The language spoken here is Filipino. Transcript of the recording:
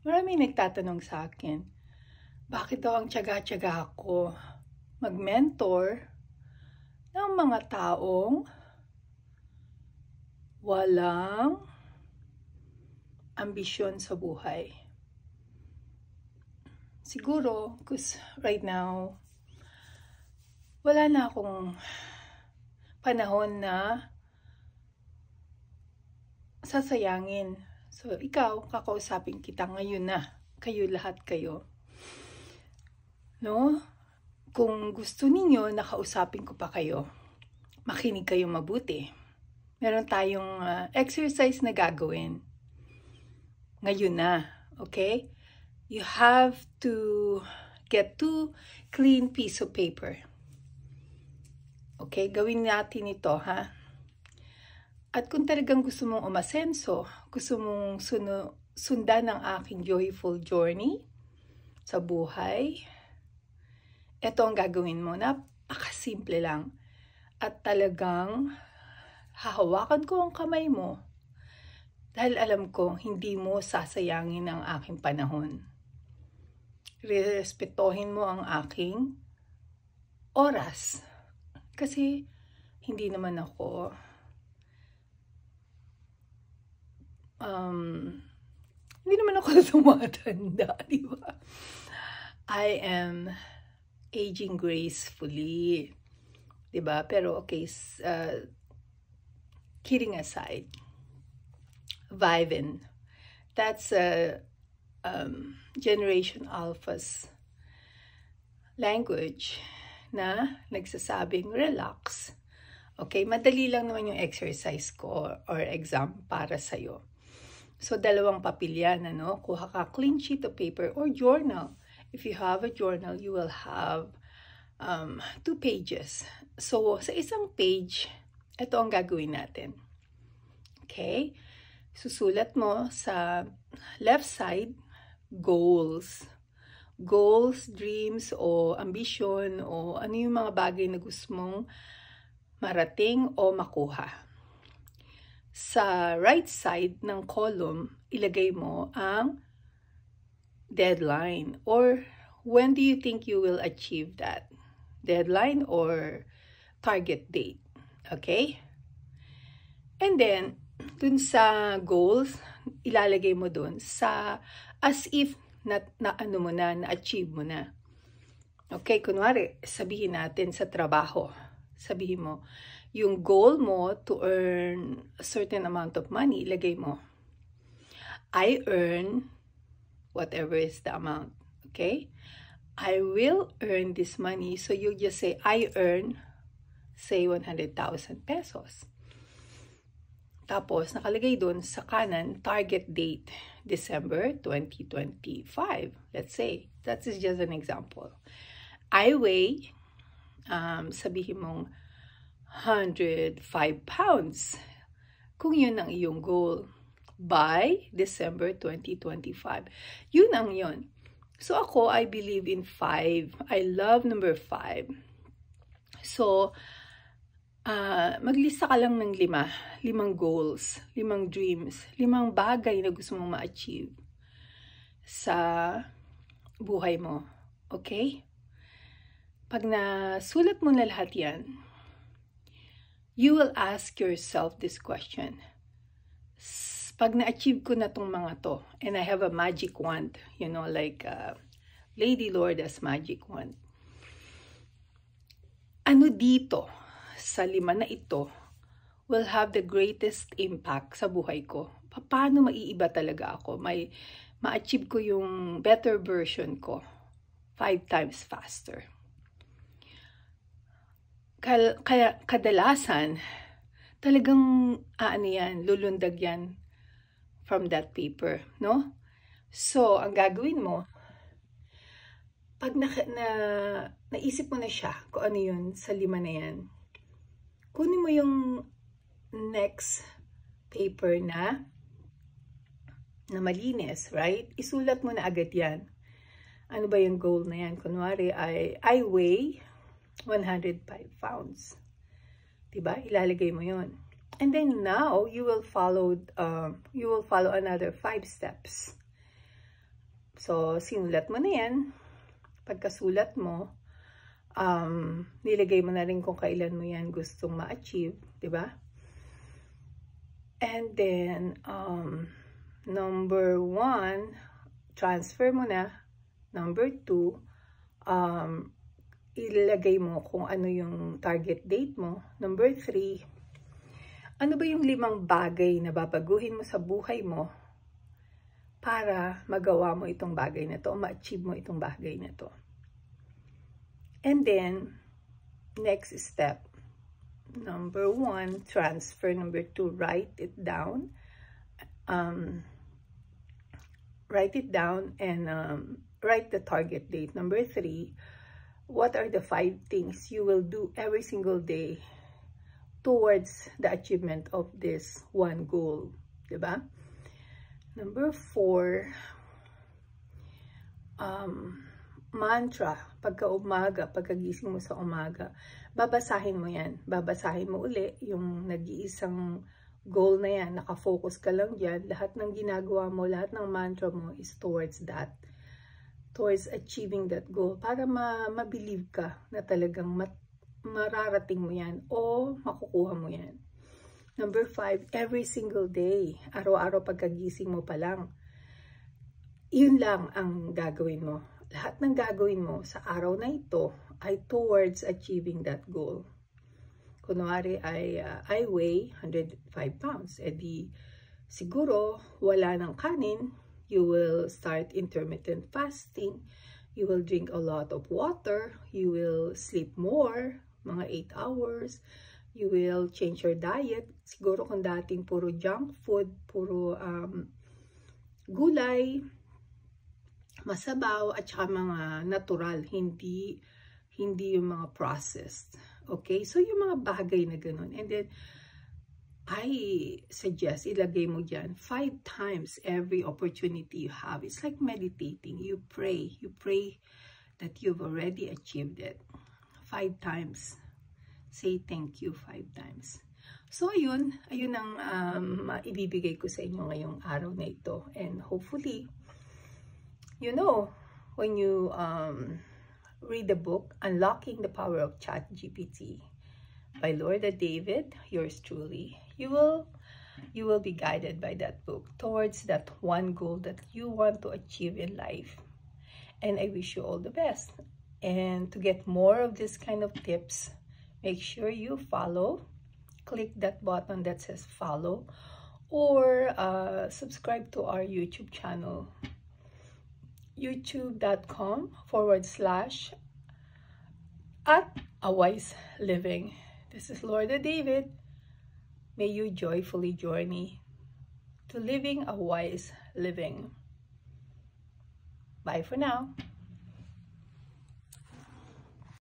Maraming nagtatanong sa akin, bakit daw ang tiyaga-tiyaga ako mag-mentor ng mga taong walang ambisyon sa buhay? Siguro, because right now, wala na akong panahon na sasayangin. So, ikaw, kakausapin kita ngayon na. Kayo lahat kayo. No? Kung gusto ninyo, nakausapin ko pa kayo. Makinig kayo mabuti. Meron tayong exercise na gagawin. Ngayon na. Okay? You have to get 2 clean piece of paper. Okay? Gawin natin ito, ha? At kung talagang gusto mong umasenso, gusto mong sundan ang aking joyful journey sa buhay, ito ang gagawin mo. Napakasimple lang. At talagang hahawakan ko ang kamay mo dahil alam ko hindi mo sasayangin ang aking panahon. Respetuhin mo ang aking oras. Kasi hindi naman ako tumatanda, di ba? I am aging gracefully, di ba? Pero okay, kidding aside, vibing, that's Generation Alpha's language na nagsasabing relax. Okay, madali lang naman yung exercise ko or exam para sa'yo. So, 2 papel yan, ano? Kuha ka clean sheet of paper or journal. If you have a journal, you will have 2 pages. So, sa isang page, ito ang gagawin natin. Okay? Susulat mo sa left side, goals. Goals, dreams, o ambition, o ano yung mga bagay na gusto mong marating o makuha. Sa right side ng column, ilagay mo ang deadline or when do you think you will achieve that? Deadline or target date. Okay? And then, dun sa goals, ilalagay mo dun sa as if na-achieve mo na. Okay, kunwari, sabihin natin sa trabaho. Sabihin mo, yung goal mo to earn a certain amount of money, ilagay mo, I earn whatever is the amount. Okay? I will earn this money. So you just say, I earn, say, 100,000 pesos. Tapos, nakalagay dun sa kanan, target date, December 2025. Let's say, that is just an example. I weigh, sabihin mong, 105 pounds. Kung yun ang iyong goal by December 2025. Yun ang yun. So ako, I believe in 5. I love number 5. So, maglista ka lang ng 5 goals, 5 dreams, 5 bagay na gusto mong ma-achieve sa buhay mo. Okay? Pag nasulat mo na lahat yan, you will ask yourself this question. Pag na-achieve ko na tong mga to, and I have a magic wand, you know, like Lady Lourdes magic wand. Ano dito sa 5 na ito will have the greatest impact sa buhay ko? Paano maiiba talaga ako? Ma-achieve ko yung better version ko 5 times faster. Kaya kadalasan, talagang lulundag yan from that paper, no? So, ang gagawin mo, pag naisip mo na siya kung ano yun sa 5 na yan, kunin mo yung next paper na malinis, right? Isulat mo na agad yan. Ano ba yung goal na yan? Kunwari, I weigh 105 pounds. Diba? Ilalagay mo yun. And then now, you will follow another 5 steps. So, sinulat mo na yan. Pagkasulat mo, nilagay mo na rin kung kailan mo yan gustong ma-achieve, di ba? And then, number 1, transfer mo na. Number 2, ilagay mo kung ano yung target date mo. Number 3, ano ba yung 5 bagay na babaguhin mo sa buhay mo para magawa mo itong bagay na to, o ma-achieve mo itong bagay na to. And then, next step. Number 1, transfer. Number 2, write it down. Write it down and write the target date. Number 3, what are the 5 things you will do every single day towards the achievement of this one goal? Diba? Number 4, mantra, pagkagising mo sa umaga, babasahin mo yan. Babasahin mo uli yung nag-iisang goal na yan. Nakafocus ka lang dyan. Lahat ng ginagawa mo, lahat ng mantra mo is towards that. Towards achieving that goal. Para ma-believe ka na talagang mararating mo yan o makukuha mo yan. Number 5, every single day. Araw-araw pagkagising mo pa lang. Yun lang ang gagawin mo. Lahat ng gagawin mo sa araw na ito ay towards achieving that goal. Kunwari I weigh 105 pounds. E di siguro wala ng kanin, you will start intermittent fasting, you will drink a lot of water, you will sleep more, mga 8 hours, you will change your diet. Siguro kung dating puro junk food, puro gulay, masabaw, at saka mga natural, hindi yung mga processed. Okay? So, yung mga bagay na ganun. And then, I suggest, ilagay mo dyan 5 times every opportunity you have. It's like meditating. You pray that you've already achieved it. 5 times. Say thank you 5 times. So, ayun ang ibibigay ko sa inyo ngayong araw na ito. And hopefully, you know, when you read the book, Unlocking the Power of ChatGPT by Lorda David, yours truly, you will be guided by that book towards that one goal that you want to achieve in life. And I wish you all the best. And to get more of this kind of tips, make sure you follow. Click that button that says follow, or subscribe to our YouTube channel, youtube.com/@awiseliving. This is Lorda David. May you joyfully journey to living a wise living. Bye for now.